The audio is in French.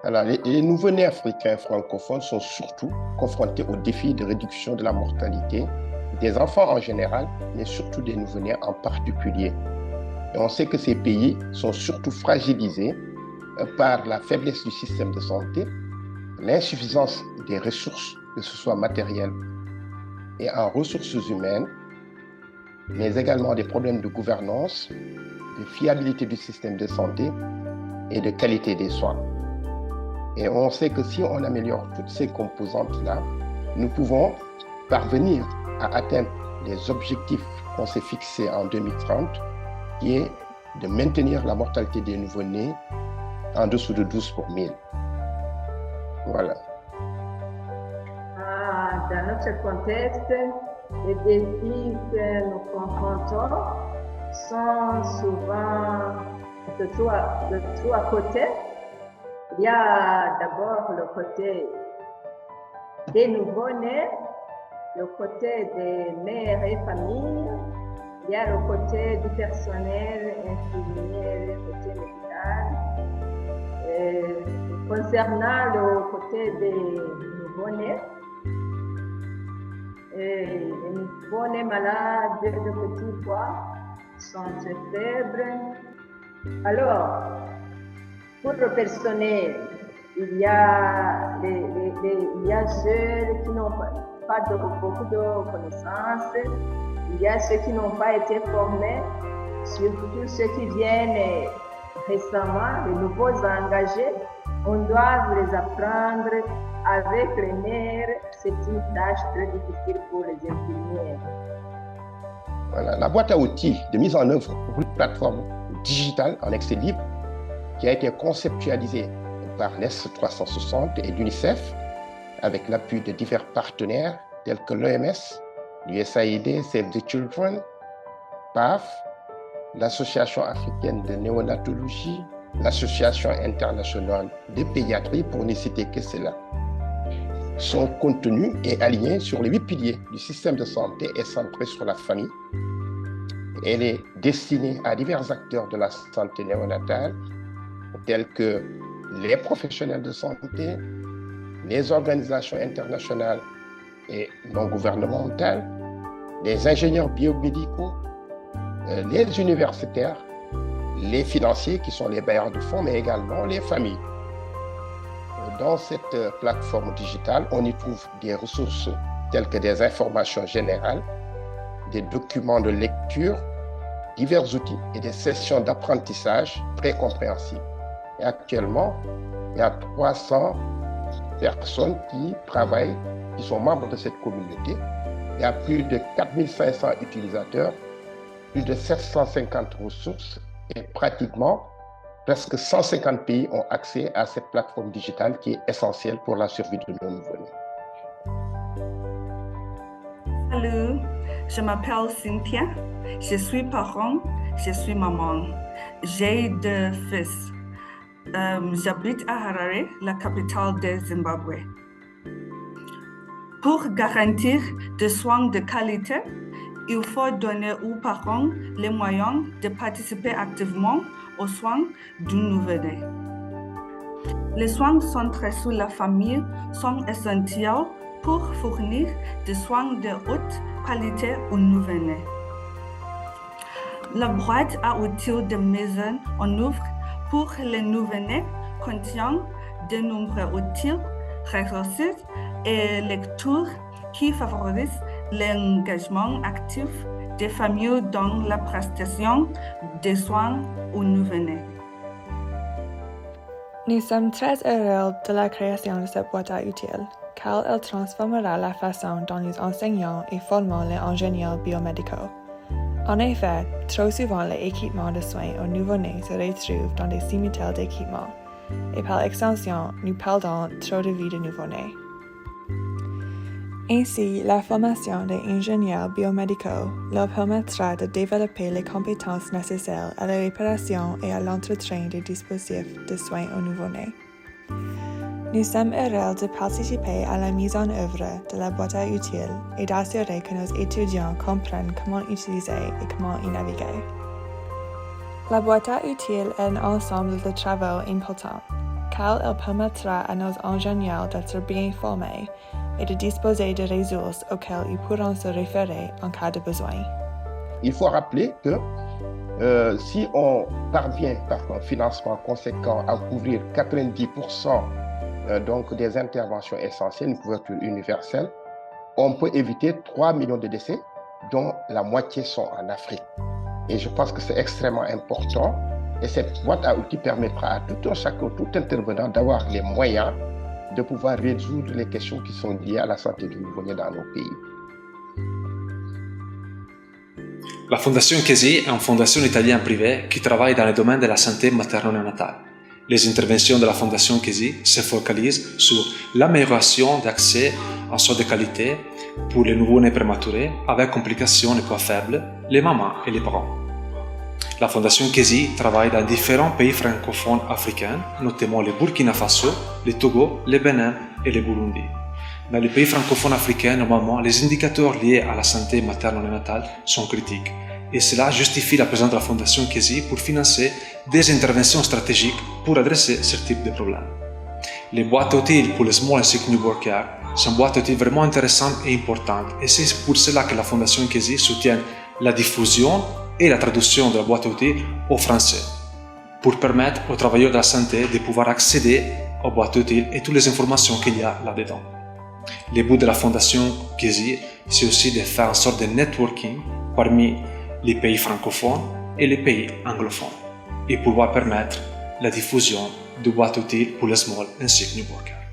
Alors, les nouveau-nés africains francophones sont surtout confrontés aux défis de réduction de la mortalité des enfants en général, mais surtout des nouveau-nés en particulier. Et on sait que ces pays sont surtout fragilisés par la faiblesse du système de santé, l'insuffisance des ressources, que ce soit matérielles et en ressources humaines, mais également des problèmes de gouvernance, de fiabilité du système de santé et de qualité des soins. Et on sait que si on améliore toutes ces composantes-là, nous pouvons parvenir à atteindre les objectifs qu'on s'est fixés en 2030, qui est de maintenir la mortalité des nouveau-nés en dessous de 12 pour 1000. Voilà. Dans notre contexte, les défis que nous confrontons sont souvent de trois côtés. Il y a d'abord le côté des nouveau-nés, le côté des mères et familles, il y a le côté du personnel infirmier, le côté médical. Concernant le côté des nouveau-nés, les nouveau-nés malades de petits poids sont très faibles. Alors, pour le personnel, il y a ceux qui n'ont pas beaucoup de connaissances, il y a ceux qui n'ont pas été formés, surtout ceux qui viennent récemment, les nouveaux engagés. On doit les apprendre avec les mères. C'est une tâche très difficile pour les infirmières. Voilà, la boîte à outils de mise en œuvre pour une plateforme digitale en accès libre qui a été conceptualisée par l'ES 360 et l'UNICEF avec l'appui de divers partenaires tels que l'OMS, l'USAID, Save the Children, PAF, l'Association africaine de néonatologie, l'Association internationale de pédiatrie, pour ne citer que cela. Son contenu est aligné sur les 8 piliers du système de santé et centré sur la famille. Elle est destinée à divers acteurs de la santé néonatale, tels que les professionnels de santé, les organisations internationales et non gouvernementales, les ingénieurs biomédicaux, les universitaires, les financiers qui sont les bailleurs de fonds, mais également les familles. Dans cette plateforme digitale, on y trouve des ressources telles que des informations générales, des documents de lecture, divers outils et des sessions d'apprentissage très compréhensibles. Et actuellement, il y a 300 personnes qui travaillent, qui sont membres de cette communauté. Il y a plus de 4500 utilisateurs, plus de 750 ressources et pratiquement presque 150 pays ont accès à cette plateforme digitale qui est essentielle pour la survie de nos nouveau-nés. Salut, je m'appelle Cynthia, je suis parent, je suis maman. J'ai 2 fils. J'habite à Harare, la capitale du Zimbabwe. Pour garantir des soins de qualité, il faut donner aux parents les moyens de participer activement aux soins du nouveau-né. Les soins centrés sur la famille sont essentiels pour fournir des soins de haute qualité aux nouveau-nés. La boîte à outils de mise en œuvre pour les nouveau-nés contient de nombreux outils, ressources et lectures qui favorisent l'engagement actif des familles dans la prestation des soins aux nouveau-nés. Nous sommes très heureux de la création de cette boîte à outils, car elle transformera la façon dont nous enseignons et formons les ingénieurs biomédicaux. En effet, trop souvent les équipements de soins aux nouveau-nés se retrouvent dans des cimitères d'équipements, et par extension, nous perdons trop de vies de nouveau-nés. Ainsi, la formation des ingénieurs biomédicaux leur permettra de développer les compétences nécessaires à la réparation et à l'entretien des dispositifs de soins aux nouveau-nés. Nous sommes heureux de participer à la mise en œuvre de la boîte à outils et d'assurer que nos étudiants comprennent comment utiliser et comment y naviguer. La boîte à outils est un ensemble de travaux importants, car elle permettra à nos ingénieurs d'être bien formés et de disposer de ressources auxquelles ils pourront se référer en cas de besoin. Il faut rappeler que si on parvient par un financement conséquent à couvrir 90% donc des interventions essentielles, une couverture universelle, on peut éviter 3 millions de décès, dont la moitié sont en Afrique. Et je pense que c'est extrêmement important. Et cette boîte à outils permettra à tout un chacun, tout intervenant d'avoir les moyens de pouvoir résoudre les questions qui sont liées à la santé du nouveau-né dans nos pays. La Fondation Chiesi est une fondation italienne privée qui travaille dans le domaine de la santé materno-néonatale. Les interventions de la Fondation Chiesi se focalisent sur l'amélioration d'accès à soins de qualité pour les nouveau-nés prématurés avec complications et poids faibles, les mamans et les parents. La Fondation Chiesi travaille dans différents pays francophones africains, notamment le Burkina Faso, le Togo, le Bénin et le Burundi. Dans les pays francophones africains, normalement, les indicateurs liés à la santé materno-néonatale sont critiques. Et cela justifie la présence de la Fondation Chiesi pour financer des interventions stratégiques pour adresser ce type de problèmes. Les boîtes à outils pour les Small and Sick Newborn Care sont boîtes à outils vraiment intéressantes et importantes. Et c'est pour cela que la Fondation Chiesi soutient la diffusion et la traduction de la boîte à outils au français, pour permettre aux travailleurs de la santé de pouvoir accéder aux boîtes à outils et toutes les informations qu'il y a là-dedans. Le but de la Fondation Chiesi, c'est aussi de faire une sorte de networking parmi les pays francophones et les pays anglophones et pouvoir permettre la diffusion de boîtes à outils pour les Small and Sick Newborn Care.